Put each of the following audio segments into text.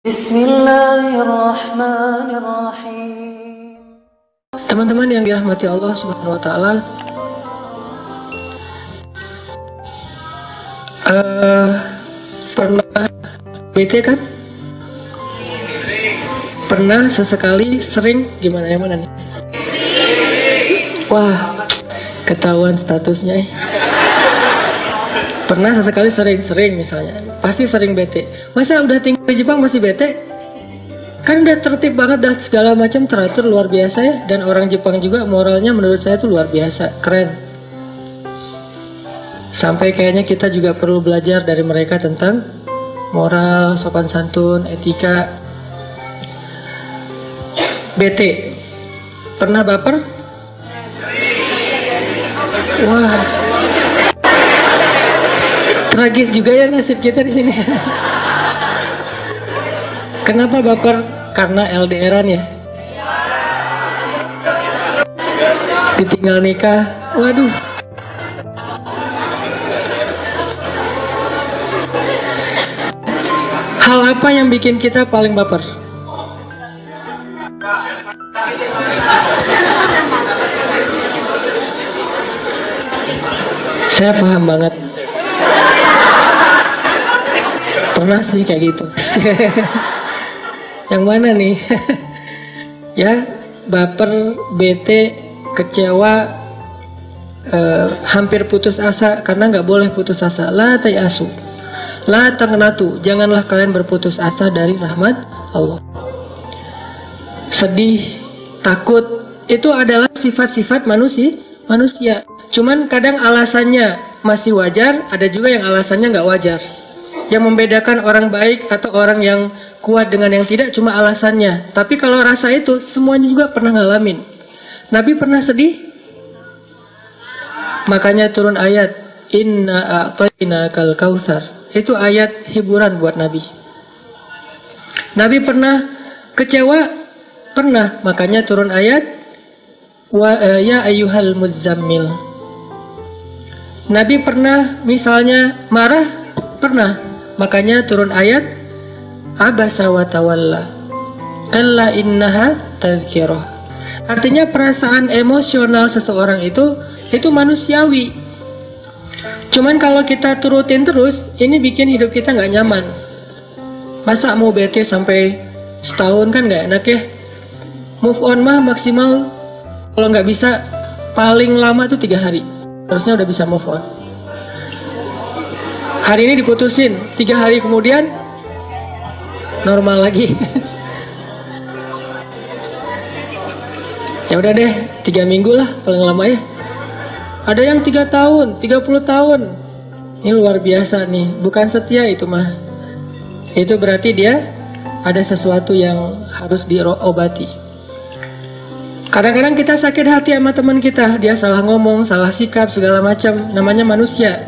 Bismillahirrahmanirrahim. Teman-teman yang dirahmati Allah Subhanahu wa Ta'ala, pernah bete kan? Pernah, sesekali, sering, gimana yang mana nih? Wah, ketahuan statusnya. Pernah, sesekali, sering misalnya. Pasti sering bete. Masa udah tinggal di Jepang masih bete? Kan udah tertib banget, dah segala macam teratur, luar biasa ya. Dan orang Jepang juga moralnya menurut saya tuh luar biasa, keren. Sampai kayaknya kita juga perlu belajar dari mereka tentang moral, sopan santun, etika. Bete, pernah baper? Wah, tragis juga ya nasib kita di sini. Kenapa baper? Karena LDRan ya. Ditinggal nikah, waduh. Hal apa yang bikin kita paling baper? Saya paham banget. Pernah sih kayak gitu. Yang mana nih? Ya, baper, bete, kecewa, hampir putus asa. Karena nggak boleh putus asa. La tayasu, la taqnatu. Janganlah kalian berputus asa dari rahmat Allah. Sedih, takut, itu adalah sifat-sifat manusia. Cuman kadang alasannya masih wajar, ada juga yang alasannya nggak wajar. Yang membedakan orang baik atau orang yang kuat dengan yang tidak cuma alasannya. Tapi kalau rasa itu semuanya juga pernah ngalamin. Nabi pernah sedih, makanya turun ayat Inna a'tainakal kautsar. Itu ayat hiburan buat Nabi. Nabi pernah kecewa, pernah, makanya turun ayat ya ayyuhal muzammil. Nabi pernah misalnya marah, pernah, makanya turun ayat abasa wa tawalla kalla innaha tadhkirah. Artinya perasaan emosional seseorang itu manusiawi. Cuman kalau kita turutin terus, ini bikin hidup kita nggak nyaman. Masa mau bete sampai setahun kan nggak enak ya. Move on mah maksimal kalau nggak bisa paling lama tuh 3 hari. Harusnya udah bisa move on. Hari ini diputusin, 3 hari kemudian normal lagi. Ya udah deh, 3 minggu lah paling lama ya. Ada yang 3 tahun, 30 tahun. Ini luar biasa nih, bukan setia itu mah. Itu berarti dia ada sesuatu yang harus diobati. Kadang-kadang kita sakit hati sama teman kita, dia salah ngomong, salah sikap, segala macam. Namanya manusia.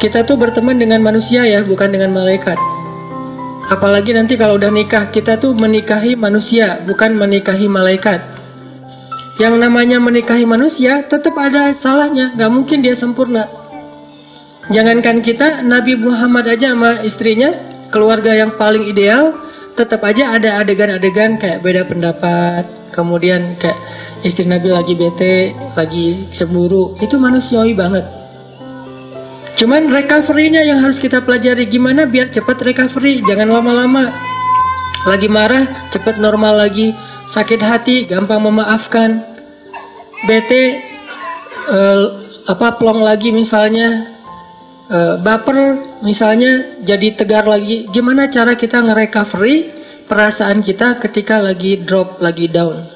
Kita tuh berteman dengan manusia ya, bukan dengan malaikat. Apalagi nanti kalau udah nikah, kita tuh menikahi manusia, bukan menikahi malaikat. Yang namanya menikahi manusia tetap ada salahnya, gak mungkin dia sempurna. Jangankan kita, Nabi Muhammad aja sama istrinya, keluarga yang paling ideal, tetap aja ada adegan-adegan kayak beda pendapat. Kemudian kayak istri Nabi lagi bete, lagi cemburu. Itu manusiawi banget. Cuman recovery-nya yang harus kita pelajari. Gimana biar cepat recovery, jangan lama-lama. Lagi marah, cepat normal lagi. Sakit hati, gampang memaafkan. Bete, plong lagi misalnya. Baper misalnya, jadi tegar lagi. Gimana cara kita nge-recovery perasaan kita ketika lagi drop, lagi down.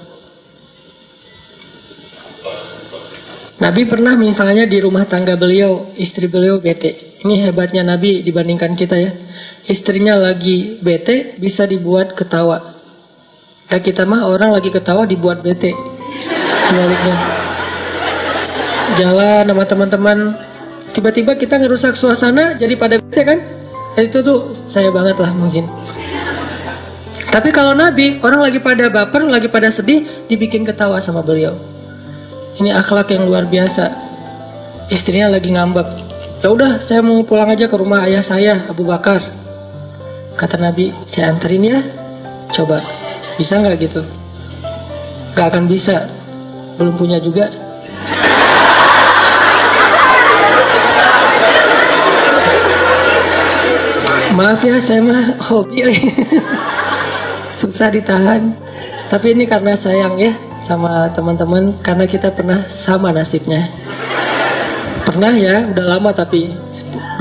Nabi pernah misalnya di rumah tangga beliau, istri beliau bete. Ini hebatnya Nabi dibandingkan kita ya. Istrinya lagi bete bisa dibuat ketawa. Dan kita mah orang lagi ketawa dibuat bete. Sebaliknya. Jalan sama teman-teman, tiba-tiba kita ngerusak suasana jadi pada bete kan? Itu tuh saya banget lah mungkin. Tapi kalau Nabi, orang lagi pada baper, lagi pada sedih, dibikin ketawa sama beliau. Ini akhlak yang luar biasa. Istrinya lagi ngambek. Ya udah, saya mau pulang aja ke rumah ayah saya, Abu Bakar. Kata Nabi, saya anterin ya. Coba, bisa nggak gitu? Nggak akan bisa, belum punya juga. Maaf ya, saya mah hobi susah ditahan. Tapi ini karena sayang ya sama teman-teman, karena kita pernah sama nasibnya. Pernah ya, udah lama tapi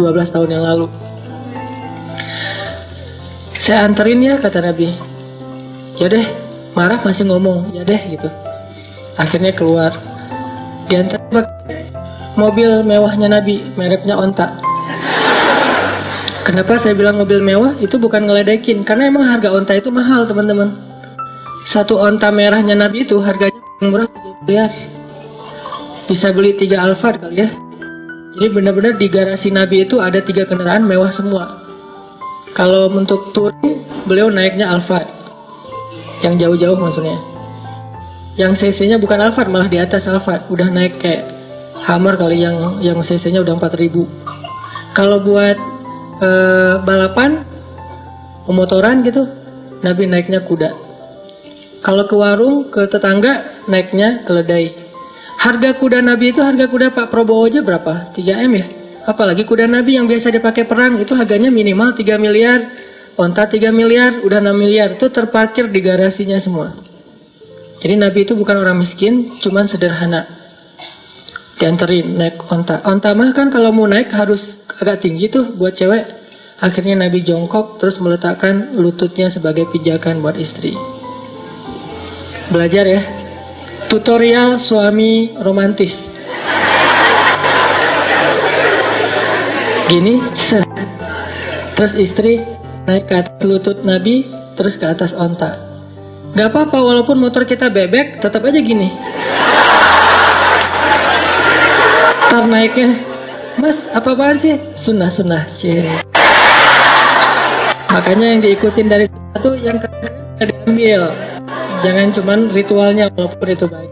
12 tahun yang lalu. Saya anterin ya, kata Nabi. Ya deh, marah masih ngomong, ya deh gitu. Akhirnya keluar. Diantar mobil mewahnya Nabi, mereknya Onta. Kenapa saya bilang mobil mewah? Itu bukan ngeledekin, karena emang harga onta itu mahal, teman-teman. Satu onta merahnya Nabi itu harganya murah, 3 miliar. Bisa beli 3 Alphard kali ya. Jadi benar-benar di garasi Nabi itu ada 3 kendaraan mewah semua. Kalau untuk touring, beliau naiknya Alphard. Yang jauh-jauh maksudnya. Yang cc-nya bukan Alphard, malah di atas Alphard. Udah naik kayak Hummer kali, yang cc-nya udah 4.000. Kalau buat balapan pemotoran gitu, Nabi naiknya kuda. Kalau ke warung, ke tetangga, naiknya keledai. Harga kuda Nabi itu harga kuda Pak Prabowo aja berapa? 3M ya? Apalagi kuda Nabi yang biasa dipakai perang, itu harganya minimal 3 miliar. Onta 3 miliar, udah 6 miliar. Itu terparkir di garasinya semua. Jadi Nabi itu bukan orang miskin, cuman sederhana. Dianterin naik onta. Onta mah kan kalau mau naik harus agak tinggi tuh buat cewek. Akhirnya Nabi jongkok terus meletakkan lututnya sebagai pijakan buat istri. Belajar ya. Tutorial suami romantis. Gini, terus istri naik ke atas lutut Nabi, terus ke atas onta. Gak apa-apa walaupun motor kita bebek, tetap aja gini. Ntar naiknya, Mas, apa-apaan sih? Sunnah-sunnah, Makanya yang diikutin dari satu yang kedua diambil. Jangan cuman ritualnya walaupun itu baik.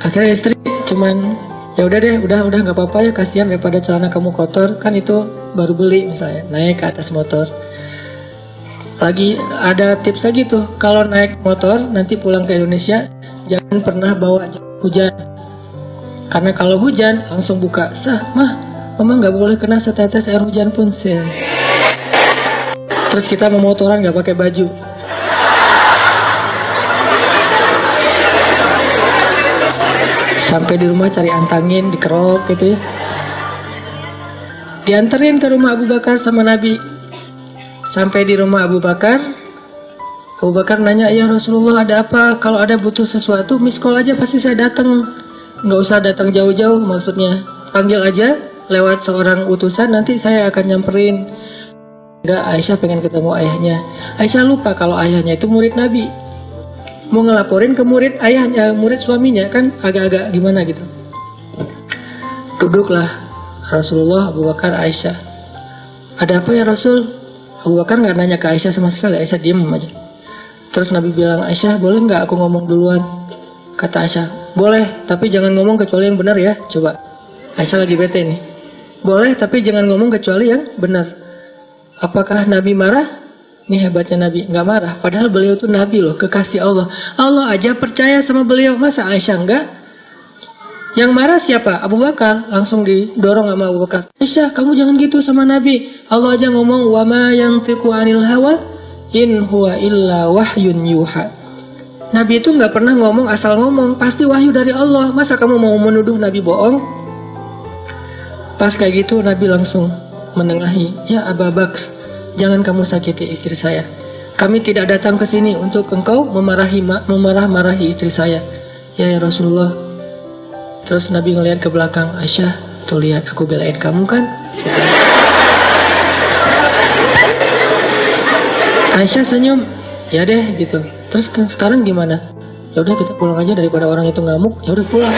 Akhirnya istri cuman, ya udah deh, udah nggak apa-apa ya, kasihan daripada celana kamu kotor, kan itu baru beli misalnya, naik ke atas motor. Lagi ada tips lagi tuh, kalau naik motor nanti pulang ke Indonesia jangan pernah bawa hujan. Karena kalau hujan langsung buka, mama nggak boleh kena setetes air hujan pun sih. Terus kita memotoran nggak pakai baju. Sampai di rumah cari antangin, dikerok gitu ya. Dianterin ke rumah Abu Bakar sama Nabi. Sampai di rumah Abu Bakar nanya, ya Rasulullah ada apa? Kalau ada butuh sesuatu, miss call aja pasti saya datang. Nggak usah datang jauh-jauh, maksudnya panggil aja lewat seorang utusan, nanti saya akan nyamperin. Enggak, Aisyah pengen ketemu ayahnya. Aisyah lupa kalau ayahnya itu murid Nabi. Mau ngelaporin ke murid ayahnya, murid suaminya, kan agak-agak gimana gitu. Duduklah Rasulullah, Abu Bakar, Aisyah. Ada apa ya Rasul? Abu Bakar nggak nanya ke Aisyah sama sekali, Aisyah diem aja. Terus Nabi bilang, Aisyah boleh nggak aku ngomong duluan? Kata Aisyah, boleh, tapi jangan ngomong kecuali yang benar ya. Coba, Aisyah lagi bete nih. Boleh, tapi jangan ngomong kecuali yang benar. Apakah Nabi marah? Ini hebatnya Nabi, nggak marah. Padahal beliau tuh Nabi loh, kekasih Allah. Allah aja percaya sama beliau, masa Aisyah enggak? Yang marah siapa? Abu Bakar. Langsung didorong sama Abu Bakar. Aisyah, kamu jangan gitu sama Nabi. Allah aja ngomong, wa ma yantiqu 'anil hawa in huwa illa wahyun yuha. Nabi itu nggak pernah ngomong asal ngomong, pasti wahyu dari Allah. Masa kamu mau menuduh Nabi bohong? Pas kayak gitu Nabi langsung menengahi, ya Abu Bakar, jangan kamu sakiti istri saya. Kami tidak datang ke sini untuk engkau memarah-marahi istri saya. Ya Rasulullah. Terus Nabi ngelihat ke belakang, Aisyah, tuh lihat aku belain kamu kan? Aisyah senyum, ya deh gitu. Terus sekarang gimana? Ya udah kita pulang aja daripada orang itu ngamuk. Ya udah pulang.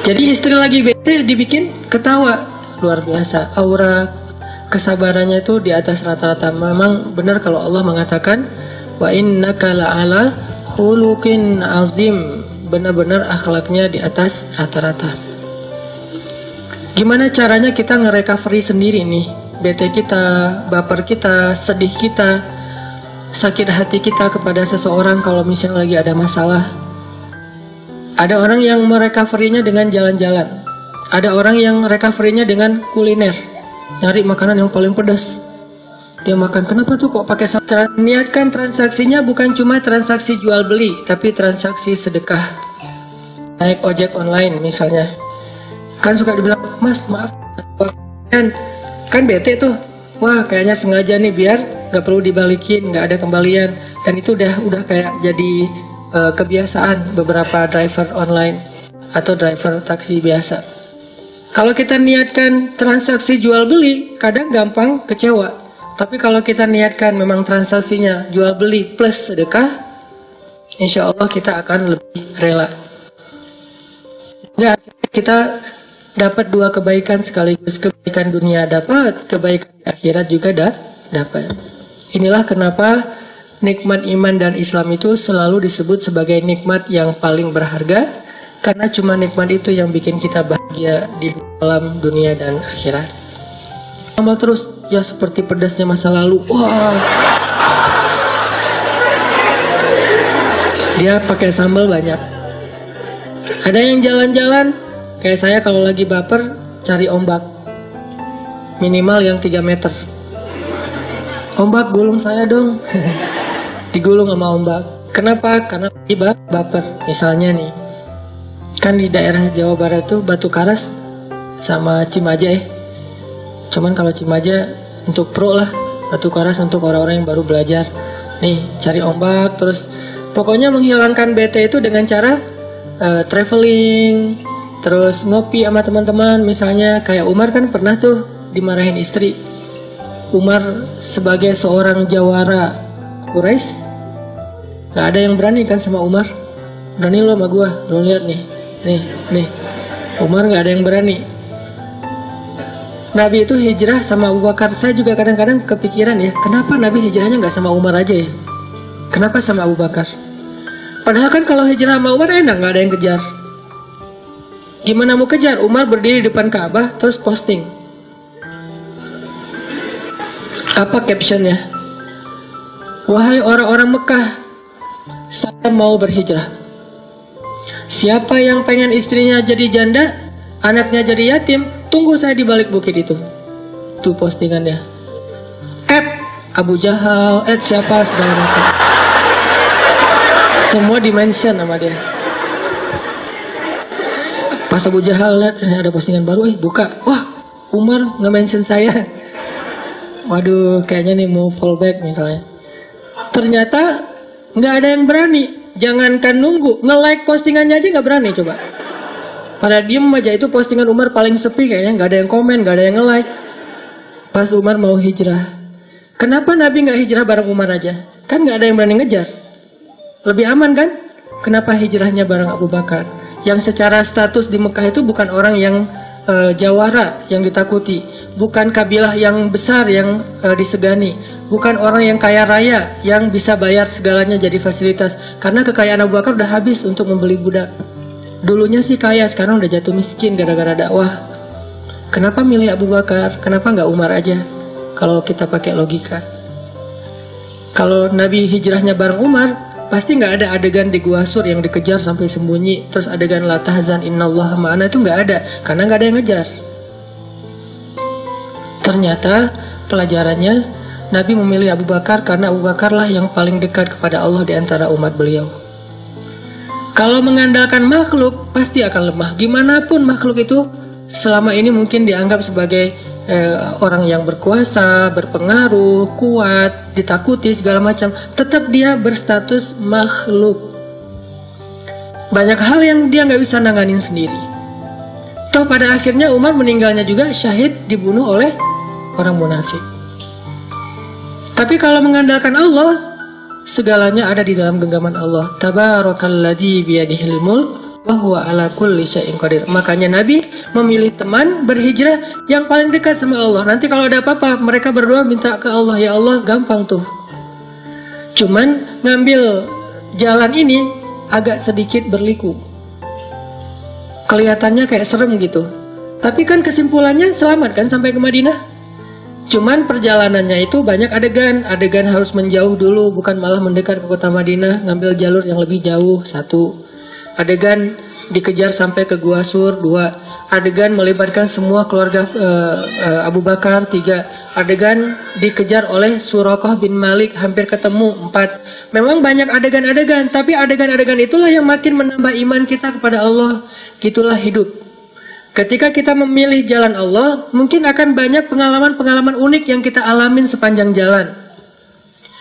Jadi istri lagi bete dibikin ketawa. Luar biasa, aura kesabarannya itu di atas rata-rata. Memang benar kalau Allah mengatakan wa innaka la'ala khuluqin azim, benar-benar akhlaknya di atas rata-rata. Gimana caranya kita nge-recovery sendiri nih, bete kita, baper kita, sedih kita, sakit hati kita kepada seseorang kalau misalnya lagi ada masalah. Ada orang yang merecovery-nya dengan jalan-jalan. Ada orang yang recovery-nya dengan kuliner, nyari makanan yang paling pedas. Dia makan, kenapa tuh kok pakai sambal? Niatkan transaksinya bukan cuma transaksi jual beli, tapi transaksi sedekah. Naik ojek online misalnya, kan suka dibilang, mas maaf, kan bete tuh. Wah kayaknya sengaja nih biar nggak perlu dibalikin, nggak ada kembalian. Dan itu udah kayak jadi kebiasaan beberapa driver online atau driver taksi biasa. Kalau kita niatkan transaksi jual beli, kadang gampang kecewa. Tapi kalau kita niatkan memang transaksinya jual beli plus sedekah, insya Allah kita akan lebih rela. Sehingga kita dapat dua kebaikan sekaligus, kebaikan dunia dapat, kebaikan akhirat juga dapat. Inilah kenapa nikmat iman dan Islam itu selalu disebut sebagai nikmat yang paling berharga, karena cuma nikmat itu yang bikin kita bahagia di dalam dunia dan akhirat. Tambah terus, ya seperti pedasnya masa lalu. Wah, dia pakai sambal banyak. Ada yang jalan-jalan, kayak saya kalau lagi baper, cari ombak. Minimal yang 3 meter. Ombak gulung saya dong. Digulung sama ombak. Kenapa? Karena lagi baper. Misalnya nih, kan di daerah Jawa Barat tuh Batu Karas sama Cimaja ya. Cuman kalau Cimaja untuk pro lah, Batu Karas untuk orang-orang yang baru belajar. Nih, cari ombak, terus pokoknya menghilangkan bete itu dengan cara traveling, terus ngopi sama teman-teman. Misalnya kayak Umar kan pernah tuh dimarahin istri. Umar sebagai seorang jawara Quraisy, gak ada yang berani kan sama Umar. Berani lo sama gua, lo lihat nih. Nih, Umar gak ada yang berani. Nabi itu hijrah sama Abu Bakar. Saya juga kadang-kadang kepikiran ya, kenapa Nabi hijrahnya nggak sama Umar aja ya? Kenapa sama Abu Bakar? Padahal kan kalau hijrah sama Umar enak, nggak ada yang kejar. Gimana mau kejar? Umar berdiri di depan Ka'bah terus posting. Apa captionnya? Wahai orang-orang Mekah, saya mau berhijrah. Siapa yang pengen istrinya jadi janda, anaknya jadi yatim, tunggu saya di balik bukit itu. Tuh postingannya. Abu Jahal, siapa segala macam. Semua dimention sama dia. Pas Abu Jahal lihat ini ada postingan baru, buka. Wah, Umar nge-mention saya. Waduh, kayaknya nih mau fallback misalnya. Ternyata nggak ada yang berani. Jangankan nunggu, nge-like postingannya aja nggak berani coba. Pada diem aja, itu postingan Umar paling sepi kayaknya, nggak ada yang komen, nggak ada yang nge-like. Pas Umar mau hijrah, kenapa Nabi nggak hijrah bareng Umar aja? Kan nggak ada yang berani ngejar, lebih aman kan? Kenapa hijrahnya bareng Abu Bakar? Yang secara status di Mekah itu bukan orang yang jawara yang ditakuti, bukan kabilah yang besar yang disegani, bukan orang yang kaya raya yang bisa bayar segalanya jadi fasilitas. Karena kekayaan Abu Bakar udah habis untuk membeli budak. Dulunya sih kaya, sekarang udah jatuh miskin gara-gara dakwah. Kenapa milih Abu Bakar? Kenapa nggak Umar aja? Kalau kita pakai logika. Kalau Nabi hijrahnya bareng Umar, pasti nggak ada adegan di Gua Sur yang dikejar sampai sembunyi. Terus adegan la tahzan innallaha ma'ana, itu nggak ada. Karena nggak ada yang ngejar. Ternyata pelajarannya, Nabi memilih Abu Bakar karena Abu Bakarlah yang paling dekat kepada Allah di antara umat beliau. Kalau mengandalkan makhluk, pasti akan lemah. Gimana pun makhluk itu selama ini mungkin dianggap sebagai orang yang berkuasa, berpengaruh, kuat, ditakuti, segala macam. Tetap dia berstatus makhluk. Banyak hal yang dia nggak bisa nanganin sendiri. Toh pada akhirnya Umar meninggalnya juga syahid, dibunuh oleh orang munafik. Tapi kalau mengandalkan Allah, segalanya ada di dalam genggaman Allah. Tabarakalladzi biyadihil mulk wa huwa ala kulli syai'in qadir. Makanya Nabi memilih teman berhijrah yang paling dekat sama Allah. Nanti kalau ada apa-apa, mereka berdoa minta ke Allah, ya Allah, gampang tuh. Cuman ngambil jalan ini agak sedikit berliku. Kelihatannya kayak serem gitu. Tapi kan kesimpulannya selamat kan sampai ke Madinah. Cuman perjalanannya itu banyak adegan harus menjauh dulu, bukan malah mendekat ke kota Madinah, ngambil jalur yang lebih jauh, 1. Adegan dikejar sampai ke Gua Sur, 2. Adegan melibatkan semua keluarga Abu Bakar, 3. Adegan dikejar oleh Suraqah bin Malik, hampir ketemu, 4. Memang banyak adegan-adegan, tapi adegan-adegan itulah yang makin menambah iman kita kepada Allah. Gitulah hidup. Ketika kita memilih jalan Allah, mungkin akan banyak pengalaman-pengalaman unik yang kita alamin sepanjang jalan.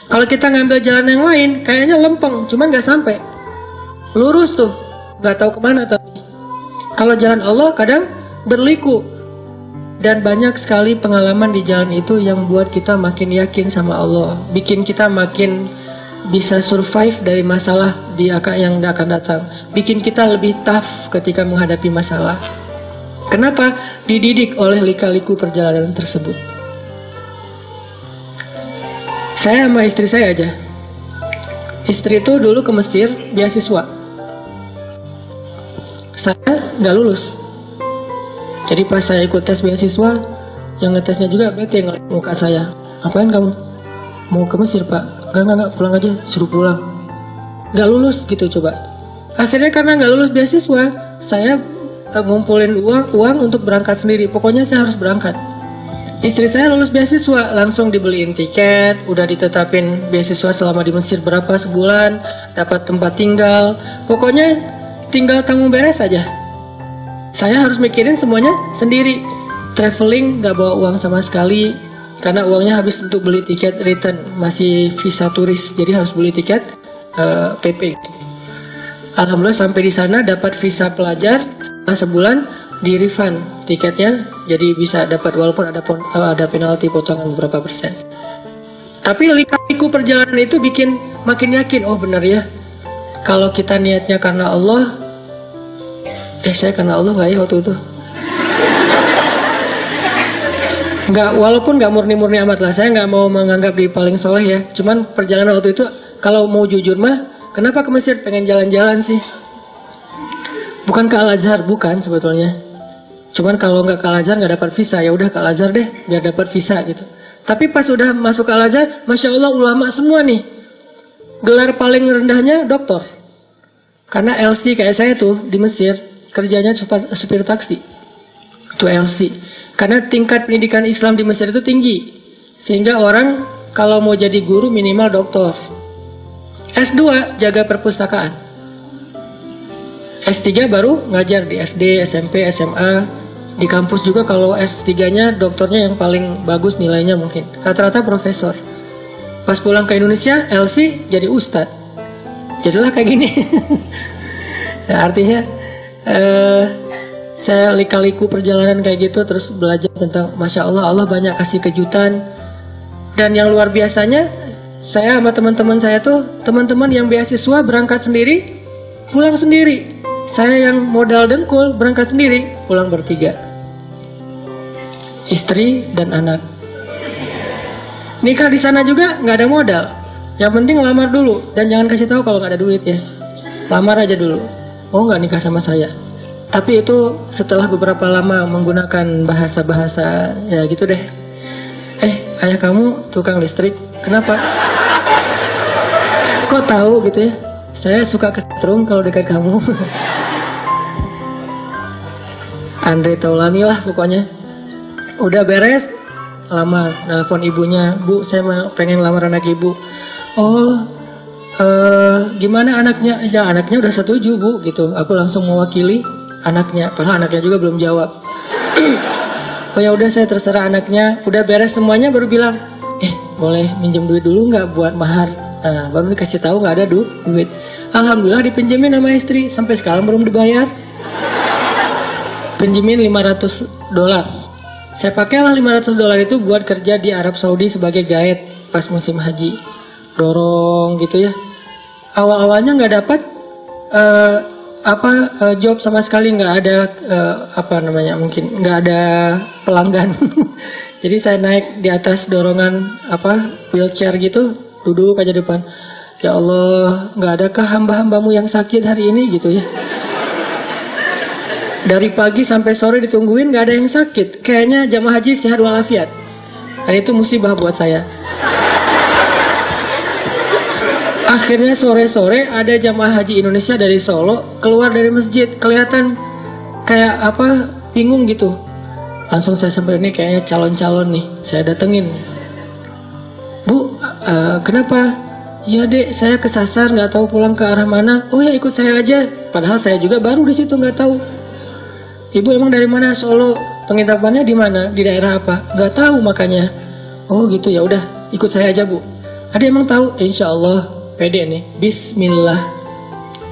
Kalau kita ngambil jalan yang lain, kayaknya lempeng, cuman nggak sampai. Lurus tuh, nggak tahu kemana tapi. Kalau jalan Allah kadang berliku. Dan banyak sekali pengalaman di jalan itu yang buat kita makin yakin sama Allah. Bikin kita makin bisa survive dari masalah yang akan datang. Bikin kita lebih tough ketika menghadapi masalah. Kenapa? Dididik oleh lika-liku perjalanan tersebut. Saya sama istri saya aja. Istri itu dulu ke Mesir beasiswa. Saya nggak lulus. Jadi pas saya ikut tes beasiswa, yang ngetesnya juga berarti yang ngeliat muka saya. Ngapain kamu? Mau ke Mesir, Pak? Enggak, pulang aja, suruh pulang. Nggak lulus gitu coba. Akhirnya karena nggak lulus beasiswa, saya ngumpulin uang untuk berangkat sendiri. Pokoknya saya harus berangkat. Istri saya lulus beasiswa, langsung dibeliin tiket, udah ditetapin beasiswa selama di Mesir berapa sebulan, dapat tempat tinggal. Pokoknya tinggal tanggung beres aja. Saya harus mikirin semuanya sendiri. Traveling nggak bawa uang sama sekali, karena uangnya habis untuk beli tiket return, masih visa turis, jadi harus beli tiket PP. Alhamdulillah sampai di sana dapat visa pelajar, sebulan di refund tiketnya, jadi bisa dapat walaupun ada penalti potongan beberapa persen. Tapi lika-liku perjalanan itu bikin makin yakin, oh benar ya, kalau kita niatnya karena Allah. Saya karena Allah nggak ya waktu itu? Nggak, walaupun nggak murni-murni amat lah, saya nggak mau menganggap di paling soleh ya. Cuman perjalanan waktu itu, kalau mau jujur mah, kenapa ke Mesir? Pengen jalan-jalan sih. Bukan ke Al-Azhar, bukan sebetulnya. Cuman kalau nggak ke Al-Azhar nggak dapat visa, ya udah ke Al-Azhar deh, biar dapat visa gitu. Tapi pas udah masuk ke Al-Azhar, masya Allah ulama semua nih. Gelar paling rendahnya doktor. Karena LC kayak saya tuh di Mesir, kerjanya supir taksi. Itu LC. Karena tingkat pendidikan Islam di Mesir itu tinggi, sehingga orang kalau mau jadi guru minimal doktor. S2 jaga perpustakaan. S3 baru ngajar di SD, SMP, SMA. Di kampus juga kalau S3-nya doktornya yang paling bagus nilainya mungkin. Rata-rata profesor. Pas pulang ke Indonesia, LC jadi ustadz. Jadilah kayak gini. Nah, artinya saya lika-liku perjalanan kayak gitu, terus belajar tentang Masya Allah, Allah banyak kasih kejutan. Dan yang luar biasanya, saya sama teman-teman saya tuh, teman-teman yang beasiswa berangkat sendiri, pulang sendiri. Saya yang modal dengkul berangkat sendiri, pulang bertiga. Istri dan anak. Nikah di sana juga nggak ada modal. Yang penting lamar dulu, dan jangan kasih tahu kalau nggak ada duit ya. Lamar aja dulu. Oh nggak nikah sama saya. Tapi itu setelah beberapa lama menggunakan bahasa-bahasa ya gitu deh. Ayah kamu tukang listrik, kenapa? Kok tahu gitu ya? Saya suka kesetrum kalau dekat kamu. Andre Taulani lah pokoknya. Udah beres, lamar. Nelfon ibunya, Bu, saya pengen lamar anak ibu. Oh, gimana anaknya? Ya anaknya udah setuju Bu, gitu. Aku langsung mewakili anaknya. Padahal anaknya juga belum jawab. Oh ya udah, saya terserah anaknya. Udah beres semuanya baru bilang, boleh minjem duit dulu nggak buat mahar? Nah, baru dikasih tahu nggak ada duit. Alhamdulillah dipinjemin sama istri, sampai sekarang belum dibayar. Pinjemin $500. Saya pakailah $500 itu buat kerja di Arab Saudi sebagai guide pas musim haji. Dorong gitu ya. Awal-awalnya nggak dapat job sama sekali, nggak ada mungkin nggak ada pelanggan. Jadi saya naik di atas dorongan wheelchair gitu, duduk aja depan. Ya Allah, nggak adakah hamba-hambamu yang sakit hari ini gitu ya. Dari pagi sampai sore ditungguin, gak ada yang sakit. Kayaknya jamaah haji sehat walafiat. Dan itu musibah buat saya. Akhirnya sore-sore ada jamaah haji Indonesia dari Solo keluar dari masjid. Kelihatan kayak apa, bingung gitu. Langsung saya sampai, ini kayaknya calon-calon nih. Saya datengin. Bu, kenapa? Ya dek, saya kesasar, nggak tahu pulang ke arah mana. Oh ya ikut saya aja. Padahal saya juga baru di situ, nggak tahu. Ibu emang dari mana? Solo. Penginapannya di mana? Di daerah apa? Nggak tahu makanya. Oh gitu, ya udah, ikut saya aja bu. Ada emang tahu? Insya Allah pede nih. Bismillah.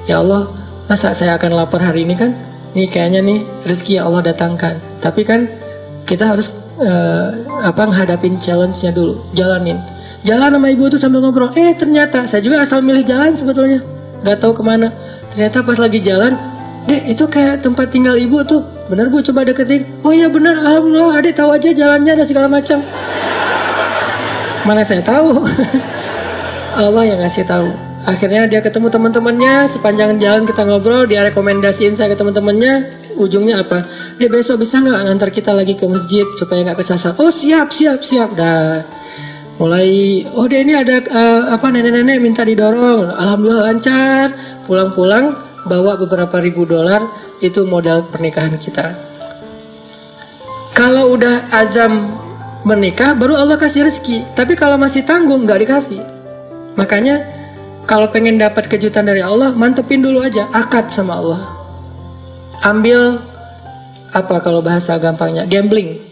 Ya Allah, masa saya akan lapar hari ini kan? Ini kayaknya nih rezeki yang Allah datangkan. Tapi kan kita harus ngadapin challenge-nya dulu, jalanin. Jalan sama ibu tuh sambil ngobrol. Ternyata saya juga asal milih jalan sebetulnya, nggak tahu kemana. Ternyata pas lagi jalan, dek itu kayak tempat tinggal ibu tuh. Bener bu, coba deketin. Oh iya bener, alhamdulillah. Adek tahu aja jalannya dan segala macam. Mana saya tahu. Allah yang ngasih tahu. Akhirnya dia ketemu teman-temannya. Sepanjang jalan kita ngobrol, dia rekomendasiin saya ke teman-temannya. Ujungnya apa? Dia besok bisa nggak ngantar kita lagi ke masjid supaya nggak kesasar? Oh siap. Dah mulai. Oh dia ini ada nenek-nenek minta didorong. Alhamdulillah lancar. Pulang-pulang bawa beberapa ribu dolar. Itu modal pernikahan kita. Kalau udah azam menikah, baru Allah kasih rezeki. Tapi kalau masih tanggung, nggak dikasih. Makanya kalau pengen dapat kejutan dari Allah, mantepin dulu aja akad sama Allah. Ambil kalau bahasa gampangnya, gambling.